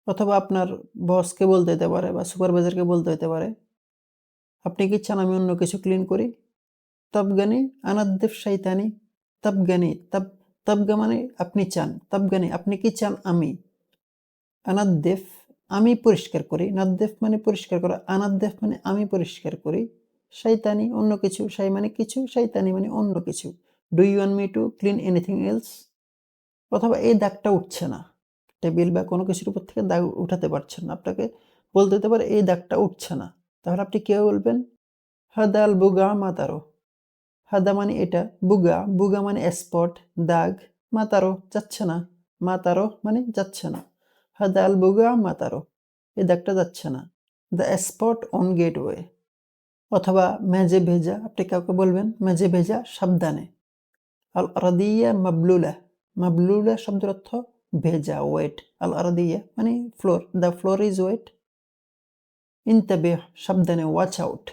অথবা আপনার বসকে বলতে হতে পারে বা সুপারভাইজারকে বলতে হতে পারে, আপনি কি চান আমি অন্য কিছু ক্লিন করি? তাবগানি আনাদ্দিফ শাইতানি। তাবগানি তাবগা মানে আপনি চান, তাবগানি আপনি কি চান আমি। আনাদ্দিফ আমি পরিষ্কার করি, নাদ্দিফ মানে পরিষ্কার করা, আনাদ্দিফ মানে আমি পরিষ্কার করি, শাইতানি অন্য কিছু, শাই মানে কিছু, শাইতানি মানে অন্য কিছু। Do you want me to clean anything else? অথবা এই দাগটা উঠছে না, টেবিল বা কোনো কিছুর উপর থেকে দাগ উঠাতে পারছেন না, আপনাকে বলতে হতে পারে এই দাগটা উঠছে না, তাহলে আপনি কিভাবে বলবেন? হাদাল বুগা মাতারো। হাদা মানে এটা, বুগা বুগা মানে স্পট দাগ, মাতারো যাচ্ছে না, মাতারো মানে যাচ্ছে না, হাদাল বুগা মাতারো এই দাগটা যাচ্ছে না, দ্য স্পট অন গেটওয়ে। অথবা মেজে ভেজা, আপনি কাউকে বলবেন মেজে ভেজা সাবধানে। আল আরাদিয়া মাবলুলা, মাবলুলা শব্দের অর্থ ভেজা ওয়েট, আল আরাদিয়া মানে floor, the floor is wet. ইনতাবিহ সাবধানে, ওয়াচ আউট।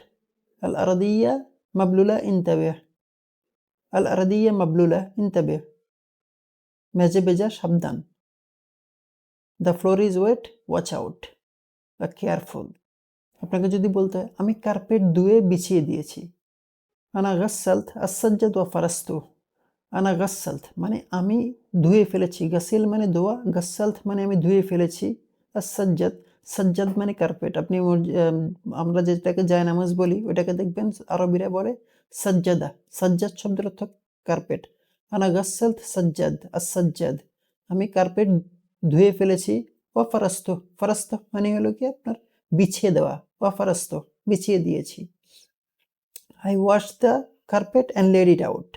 আল আরাদিয়া মাবলুলা ইনতাবিহ, আল আরাদিয়া মাবলুলা ইনতাবিহ মেজে ভেজা সাবধান, the floor is wet watch out বা কেয়ারফুল। আপনাকে যদি বলতে হয় আমি কার্পেট ধুয়ে বিছিয়ে দিয়েছি, আনা গাসালত আসাজ্জাদ ওয়া ফারাস্তু। আনা গাসালত মানে আমি ধুয়ে ফেলেছি, গাসিল মানে ধোয়া, গাসালত মানে আমি ধুয়ে ফেলেছি, আসাজ্জাদ সাজ্জাদ মানে কার্পেট। আপনি আমরা যেটাকে জায়নামাজ বলি ওটাকে দেখবেন আরবিরা বলে সাজ্জাদা, সাজ্জাদ শব্দের অর্থ কার্পেট। আনা গাসালত সাজ্জাদ আসাজ্জাদ আমি কার্পেট ধুয়ে ফেলেছি, ওয়া ফারাস্তু ফারাস্ত মানে হলো কি আপনার বিছিয়ে দেওয়া, ওয়া ফারাস্ত বিছিয়ে দিয়েছি। I washed the carpet and laid it out.